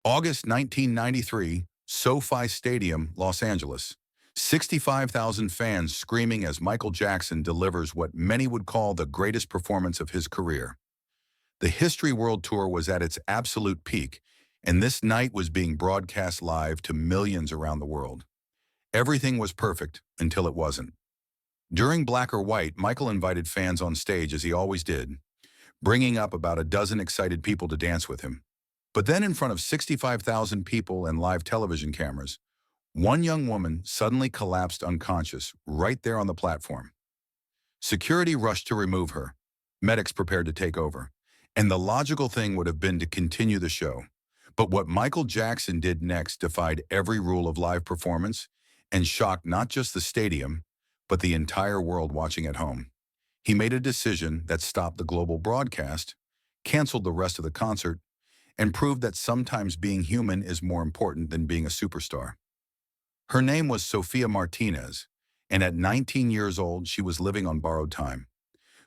August 1993, SoFi Stadium, Los Angeles. 65,000 fans screaming as Michael Jackson delivers what many would call the greatest performance of his career. The History World Tour was at its absolute peak, and this night was being broadcast live to millions around the world. Everything was perfect until it wasn't. During Black or White, Michael invited fans on stage as he always did, bringing up about a dozen excited people to dance with him. But then in front of 65,000 people and live television cameras, one young woman suddenly collapsed unconscious right there on the platform. Security rushed to remove her. Medics prepared to take over. And the logical thing would have been to continue the show. But what Michael Jackson did next defied every rule of live performance and shocked not just the stadium, but the entire world watching at home. He made a decision that stopped the global broadcast, canceled the rest of the concert, and proved that sometimes being human is more important than being a superstar. Her name was Sofia Martinez, and at 19 years old, she was living on borrowed time.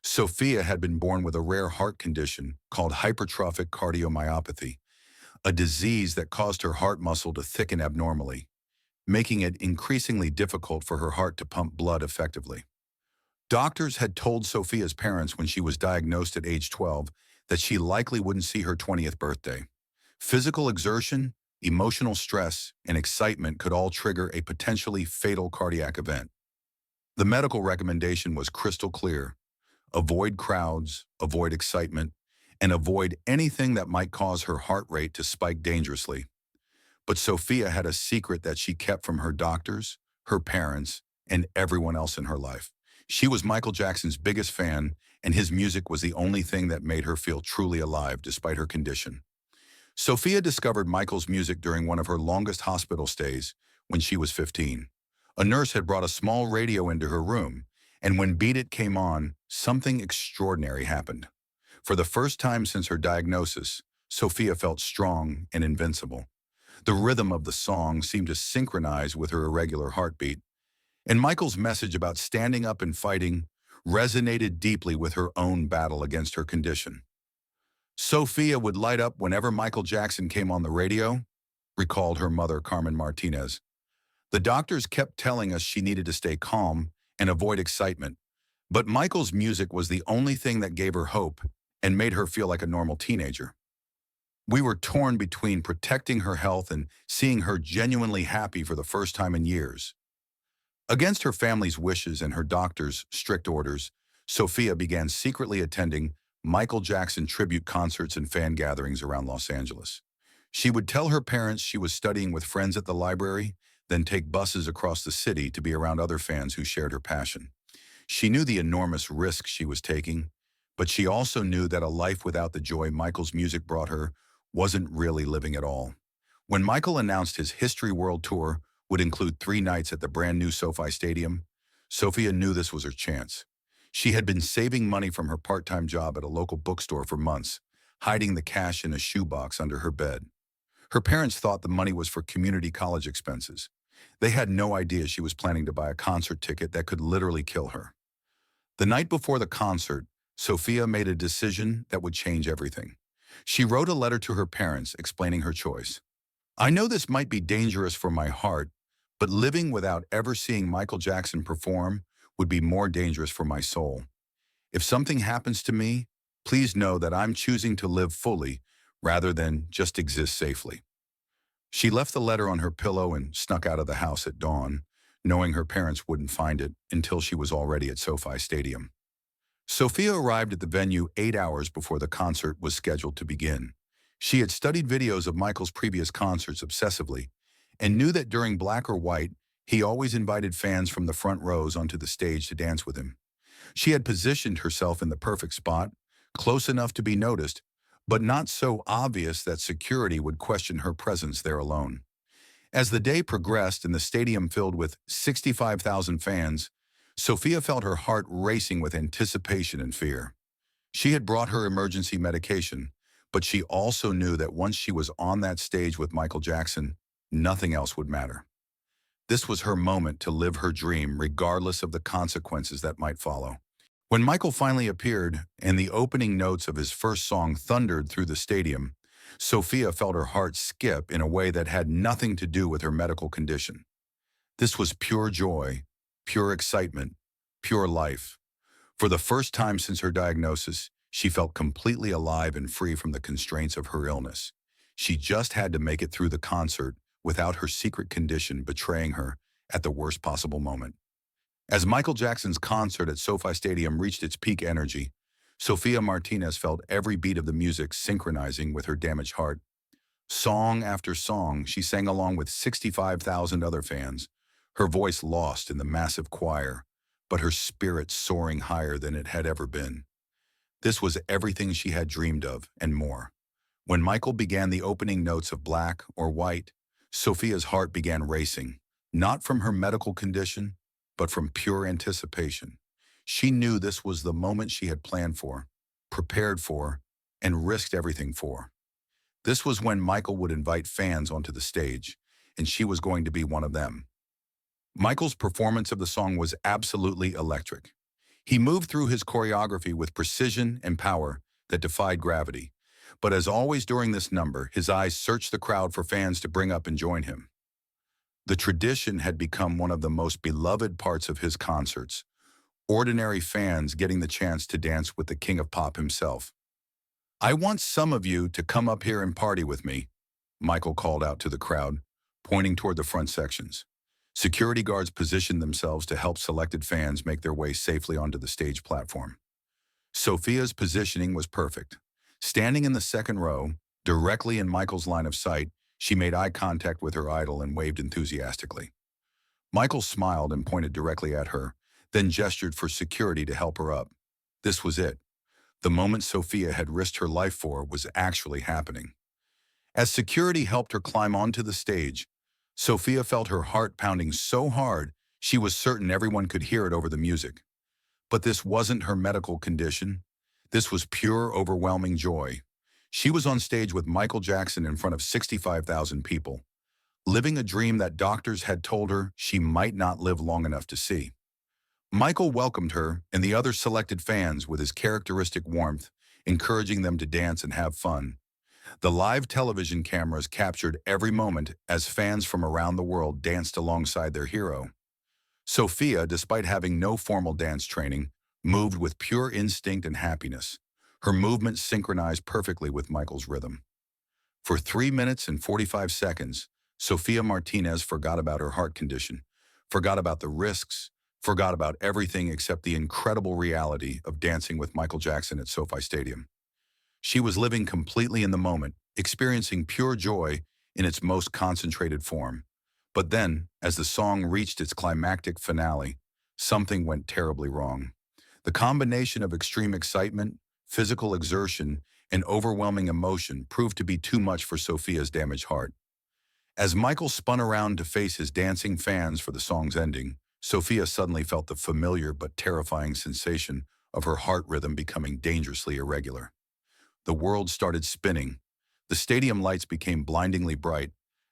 Sophia had been born with a rare heart condition called hypertrophic cardiomyopathy, a disease that caused her heart muscle to thicken abnormally, making it increasingly difficult for her heart to pump blood effectively. Doctors had told Sophia's parents when she was diagnosed at age 12 that she likely wouldn't see her 20th birthday. Physical exertion, emotional stress, and excitement could all trigger a potentially fatal cardiac event. The medical recommendation was crystal clear: avoid crowds, avoid excitement, and avoid anything that might cause her heart rate to spike dangerously. But Sophia had a secret that she kept from her doctors, her parents, and everyone else in her life. She was Michael Jackson's biggest fan, and his music was the only thing that made her feel truly alive despite her condition. Sophia discovered Michael's music during one of her longest hospital stays when she was 15. A nurse had brought a small radio into her room, and when Beat It came on, something extraordinary happened. For the first time since her diagnosis, Sophia felt strong and invincible. The rhythm of the song seemed to synchronize with her irregular heartbeat, and Michael's message about standing up and fighting resonated deeply with her own battle against her condition. Sophia would light up whenever Michael Jackson came on the radio, recalled her mother, Carmen Martinez. The doctors kept telling us she needed to stay calm and avoid excitement, but Michael's music was the only thing that gave her hope and made her feel like a normal teenager. We were torn between protecting her health and seeing her genuinely happy for the first time in years. Against her family's wishes and her doctor's strict orders, Sophia began secretly attending Michael Jackson tribute concerts and fan gatherings around Los Angeles. She would tell her parents she was studying with friends at the library, then take buses across the city to be around other fans who shared her passion. She knew the enormous risk she was taking, but she also knew that a life without the joy Michael's music brought her wasn't really living at all. When Michael announced his History World Tour would include 3 nights at the brand new SoFi Stadium, Sophia knew this was her chance. She had been saving money from her part-time job at a local bookstore for months, hiding the cash in a shoebox under her bed. Her parents thought the money was for community college expenses. They had no idea she was planning to buy a concert ticket that could literally kill her. The night before the concert, Sophia made a decision that would change everything. She wrote a letter to her parents explaining her choice. "I know this might be dangerous for my heart, but living without ever seeing Michael Jackson perform would be more dangerous for my soul. If something happens to me, please know that I'm choosing to live fully rather than just exist safely." She left the letter on her pillow and snuck out of the house at dawn, knowing her parents wouldn't find it until she was already at SoFi Stadium. Sophia arrived at the venue 8 hours before the concert was scheduled to begin. She had studied videos of Michael's previous concerts obsessively and knew that during Black or White, he always invited fans from the front rows onto the stage to dance with him. She had positioned herself in the perfect spot, close enough to be noticed, but not so obvious that security would question her presence there alone. As the day progressed and the stadium filled with 65,000 fans, Sophia felt her heart racing with anticipation and fear. She had brought her emergency medication, but she also knew that once she was on that stage with Michael Jackson, nothing else would matter. This was her moment to live her dream regardless of the consequences that might follow. When Michael finally appeared and the opening notes of his first song thundered through the stadium, Sophia felt her heart skip in a way that had nothing to do with her medical condition. This was pure joy, pure excitement, pure life. For the first time since her diagnosis, she felt completely alive and free from the constraints of her illness. She just had to make it through the concert without her secret condition betraying her at the worst possible moment. As Michael Jackson's concert at SoFi Stadium reached its peak energy, Sofia Martinez felt every beat of the music synchronizing with her damaged heart. Song after song, she sang along with 65,000 other fans, her voice lost in the massive choir, but her spirit soaring higher than it had ever been. This was everything she had dreamed of, and more. When Michael began the opening notes of Black or White, Sophia's heart began racing, not from her medical condition, but from pure anticipation. She knew this was the moment she had planned for, prepared for, and risked everything for. This was when Michael would invite fans onto the stage, and she was going to be one of them. Michael's performance of the song was absolutely electric. He moved through his choreography with precision and power that defied gravity. But as always during this number, his eyes searched the crowd for fans to bring up and join him. The tradition had become one of the most beloved parts of his concerts, ordinary fans getting the chance to dance with the king of pop himself. "I want some of you to come up here and party with me," Michael called out to the crowd, pointing toward the front sections. Security guards positioned themselves to help selected fans make their way safely onto the stage platform. Sophia's positioning was perfect. Standing in the second row, directly in Michael's line of sight, she made eye contact with her idol and waved enthusiastically. Michael smiled and pointed directly at her, then gestured for security to help her up. This was it. The moment Sophia had risked her life for was actually happening. As security helped her climb onto the stage, Sophia felt her heart pounding so hard she was certain everyone could hear it over the music. But this wasn't her medical condition. This was pure, overwhelming joy. She was on stage with Michael Jackson in front of 65,000 people, living a dream that doctors had told her she might not live long enough to see. Michael welcomed her and the other selected fans with his characteristic warmth, encouraging them to dance and have fun. The live television cameras captured every moment as fans from around the world danced alongside their hero. Sophia, despite having no formal dance training, moved with pure instinct and happiness. Her movements synchronized perfectly with Michael's rhythm. For 3 minutes and 45 seconds, Sofia Martinez forgot about her heart condition, forgot about the risks, forgot about everything except the incredible reality of dancing with Michael Jackson at SoFi Stadium. She was living completely in the moment, experiencing pure joy in its most concentrated form. But then, as the song reached its climactic finale, something went terribly wrong. The combination of extreme excitement, physical exertion, and overwhelming emotion proved to be too much for Sophia's damaged heart. As Michael spun around to face his dancing fans for the song's ending, Sophia suddenly felt the familiar but terrifying sensation of her heart rhythm becoming dangerously irregular. The world started spinning. The stadium lights became blindingly bright,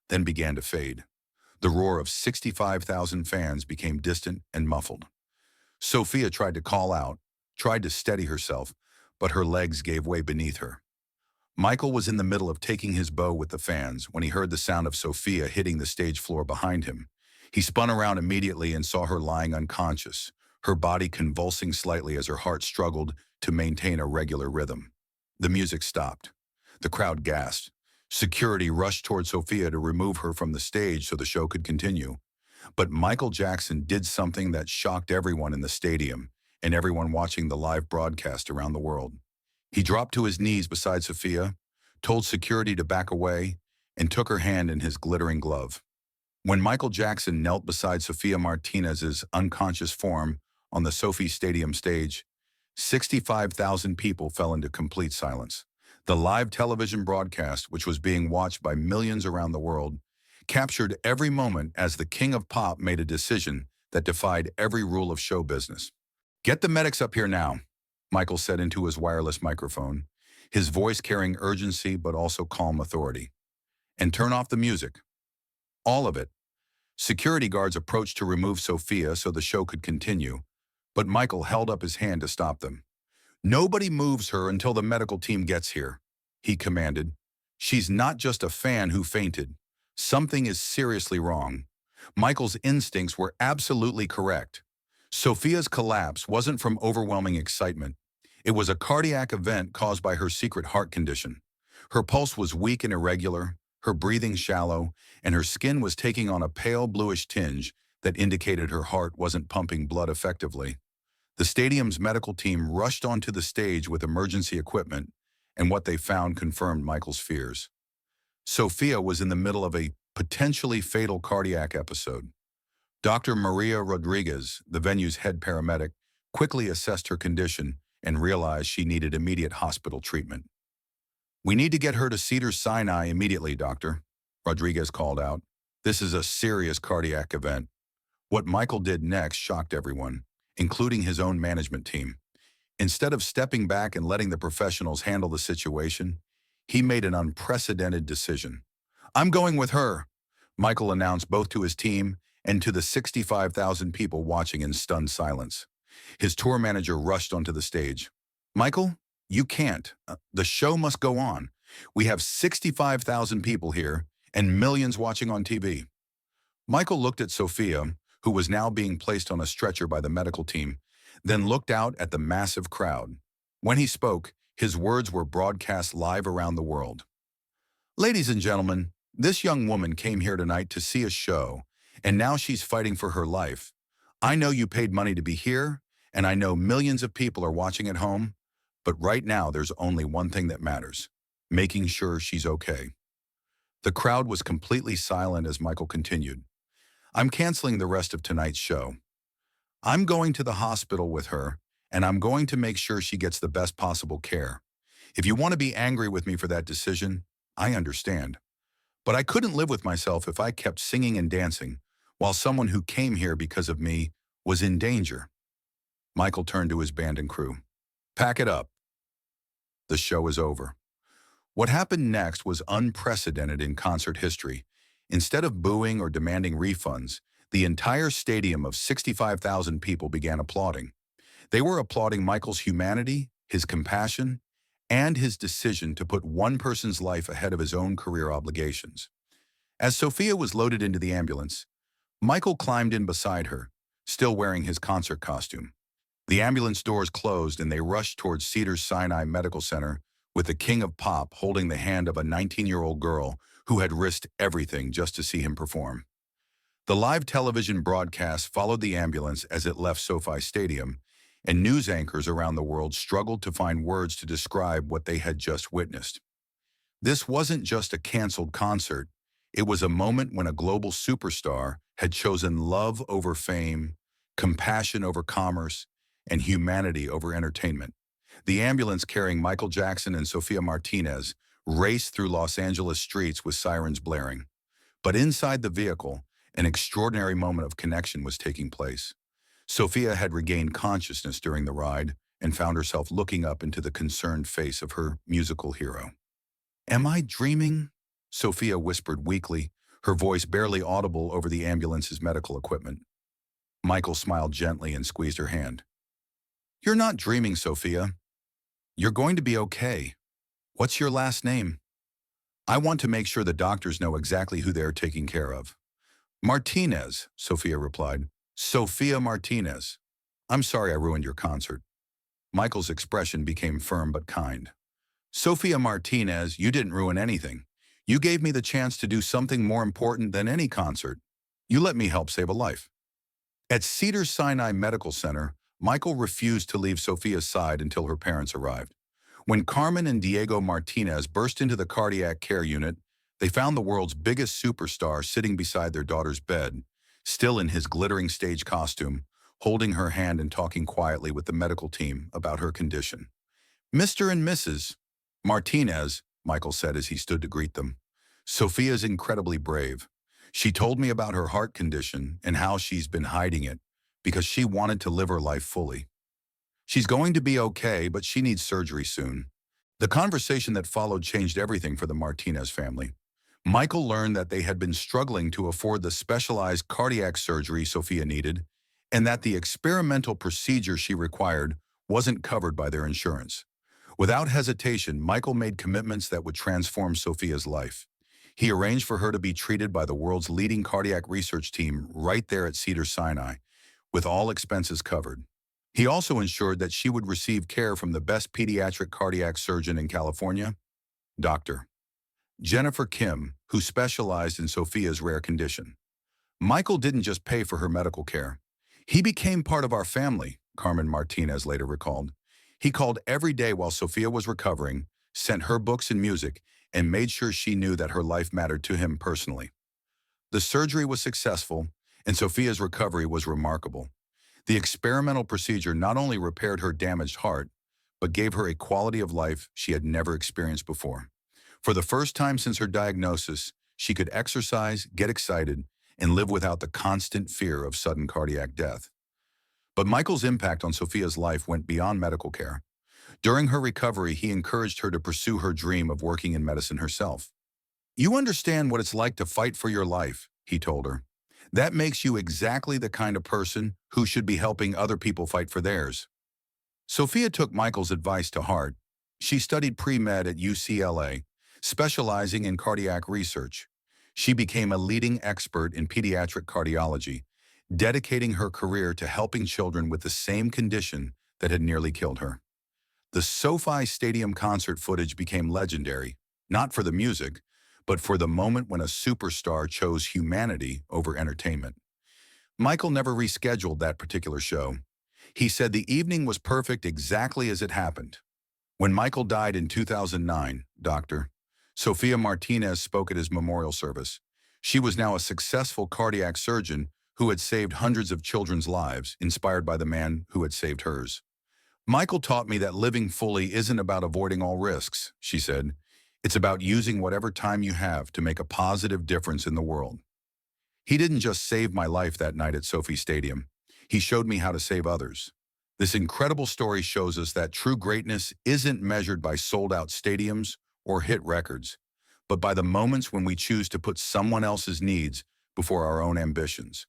then began to fade. The roar of 65,000 fans became distant and muffled. Sophia tried to call out, tried to steady herself, but her legs gave way beneath her. Michael was in the middle of taking his bow with the fans when he heard the sound of Sophia hitting the stage floor behind him. He spun around immediately and saw her lying unconscious, her body convulsing slightly as her heart struggled to maintain a regular rhythm. The music stopped. The crowd gasped. Security rushed toward Sophia to remove her from the stage so the show could continue. But Michael Jackson did something that shocked everyone in the stadium and everyone watching the live broadcast around the world. He dropped to his knees beside Sophia, told security to back away, and took her hand in his glittering glove. When Michael Jackson knelt beside Sofia Martinez's unconscious form on the SoFi Stadium stage, 65,000 people fell into complete silence. The live television broadcast, which was being watched by millions around the world, captured every moment as the king of pop made a decision that defied every rule of show business. "Get the medics up here now," Michael said into his wireless microphone, his voice carrying urgency but also calm authority. "And turn off the music. All of it." Security guards approached to remove Sophia so the show could continue, but Michael held up his hand to stop them. "Nobody moves her until the medical team gets here," he commanded. She's not just a fan who fainted. Something is seriously wrong. Michael's instincts were absolutely correct. Sophia's collapse wasn't from overwhelming excitement. It was a cardiac event caused by her secret heart condition. Her pulse was weak and irregular, her breathing shallow, and her skin was taking on a pale bluish tinge that indicated her heart wasn't pumping blood effectively. The stadium's medical team rushed onto the stage with emergency equipment, and what they found confirmed Michael's fears. Sophia was in the middle of a potentially fatal cardiac episode. Dr. Maria Rodriguez, the venue's head paramedic, quickly assessed her condition and realized she needed immediate hospital treatment. "We need to get her to Cedars-Sinai immediately, doctor," Rodriguez called out. "This is a serious cardiac event." What Michael did next shocked everyone, including his own management team. Instead of stepping back and letting the professionals handle the situation, he made an unprecedented decision. "I'm going with her," Michael announced both to his team and to the 65,000 people watching in stunned silence. His tour manager rushed onto the stage. "Michael, you can't. The show must go on. We have 65,000 people here and millions watching on TV." Michael looked at Sophia, who was now being placed on a stretcher by the medical team, then looked out at the massive crowd. When he spoke, his words were broadcast live around the world. "Ladies and gentlemen, this young woman came here tonight to see a show, and now she's fighting for her life. I know you paid money to be here, and I know millions of people are watching at home, but right now there's only one thing that matters: making sure she's okay." The crowd was completely silent as Michael continued. "I'm canceling the rest of tonight's show. I'm going to the hospital with her, and I'm going to make sure she gets the best possible care. If you want to be angry with me for that decision, I understand. But I couldn't live with myself if I kept singing and dancing while someone who came here because of me was in danger." Michael turned to his band and crew. "Pack it up. The show is over." What happened next was unprecedented in concert history. Instead of booing or demanding refunds, the entire stadium of 65,000 people began applauding. They were applauding Michael's humanity, his compassion, and his decision to put one person's life ahead of his own career obligations. As Sophia was loaded into the ambulance, Michael climbed in beside her, still wearing his concert costume. The ambulance doors closed and they rushed towards Cedars-Sinai Medical Center with the king of pop holding the hand of a 19-year-old girl who had risked everything just to see him perform. The live television broadcast followed the ambulance as it left SoFi Stadium, and news anchors around the world struggled to find words to describe what they had just witnessed. This wasn't just a canceled concert. It was a moment when a global superstar had chosen love over fame, compassion over commerce, and humanity over entertainment. The ambulance carrying Michael Jackson and Sofia Martinez raced through Los Angeles streets with sirens blaring. But inside the vehicle, an extraordinary moment of connection was taking place. Sophia had regained consciousness during the ride and found herself looking up into the concerned face of her musical hero. "Am I dreaming?" Sophia whispered weakly, her voice barely audible over the ambulance's medical equipment. Michael smiled gently and squeezed her hand. "You're not dreaming, Sophia. You're going to be okay. What's your last name?" "I want to make sure the doctors know exactly who they're taking care of." "Martinez," Sophia replied. "Sofia Martinez. I'm sorry I ruined your concert." Michael's expression became firm but kind. "Sofia Martinez, you didn't ruin anything. You gave me the chance to do something more important than any concert. You let me help save a life." At Cedars-Sinai Medical Center, Michael refused to leave Sophia's side until her parents arrived. When Carmen and Diego Martinez burst into the cardiac care unit, they found the world's biggest superstar sitting beside their daughter's bed, still in his glittering stage costume, holding her hand and talking quietly with the medical team about her condition. "Mr. and Mrs. Martinez," Michael said as he stood to greet them. "Sophia's incredibly brave. She told me about her heart condition and how she's been hiding it because she wanted to live her life fully. She's going to be okay, but she needs surgery soon." The conversation that followed changed everything for the Martinez family. Michael learned that they had been struggling to afford the specialized cardiac surgery Sophia needed, and that the experimental procedure she required wasn't covered by their insurance. Without hesitation, Michael made commitments that would transform Sophia's life. He arranged for her to be treated by the world's leading cardiac research team right there at Cedars-Sinai, with all expenses covered. He also ensured that she would receive care from the best pediatric cardiac surgeon in California, Dr. Jennifer Kim, who specialized in Sophia's rare condition. Michael didn't just pay for her medical care. He became part of our family, Carmen Martinez later recalled. He called every day while Sophia was recovering, sent her books and music, and made sure she knew that her life mattered to him personally. The surgery was successful, and Sophia's recovery was remarkable. The experimental procedure not only repaired her damaged heart, but gave her a quality of life she had never experienced before. For the first time since her diagnosis, she could exercise, get excited, and live without the constant fear of sudden cardiac death. But Michael's impact on Sophia's life went beyond medical care. During her recovery, he encouraged her to pursue her dream of working in medicine herself. "You understand what it's like to fight for your life," he told her. "That makes you exactly the kind of person who should be helping other people fight for theirs." Sophia took Michael's advice to heart. She studied pre-med at UCLA, specializing in cardiac research. She became a leading expert in pediatric cardiology, dedicating her career to helping children with the same condition that had nearly killed her. The SoFi Stadium concert footage became legendary, not for the music, but for the moment when a superstar chose humanity over entertainment. Michael never rescheduled that particular show. He said the evening was perfect exactly as it happened. When Michael died in 2009, Dr. Sofia Martinez spoke at his memorial service. She was now a successful cardiac surgeon who had saved hundreds of children's lives, inspired by the man who had saved hers. "Michael taught me that living fully isn't about avoiding all risks," she said. "It's about using whatever time you have to make a positive difference in the world." He didn't just save my life that night at SoFi Stadium. He showed me how to save others. This incredible story shows us that true greatness isn't measured by sold-out stadiums or hit records, but by the moments when we choose to put someone else's needs before our own ambitions.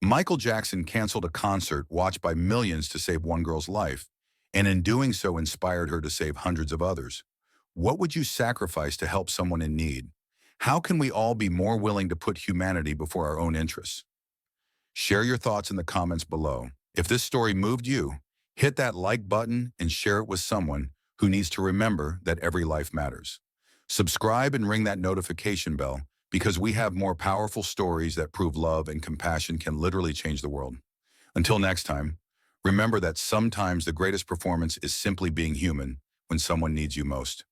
Michael Jackson canceled a concert watched by millions to save one girl's life, and in doing so inspired her to save hundreds of others. What would you sacrifice to help someone in need? How can we all be more willing to put humanity before our own interests? Share your thoughts in the comments below. If this story moved you, hit that like button and share it with someone who needs to remember that every life matters. Subscribe and ring that notification bell because we have more powerful stories that prove love and compassion can literally change the world. Until next time, remember that sometimes the greatest performance is simply being human when someone needs you most.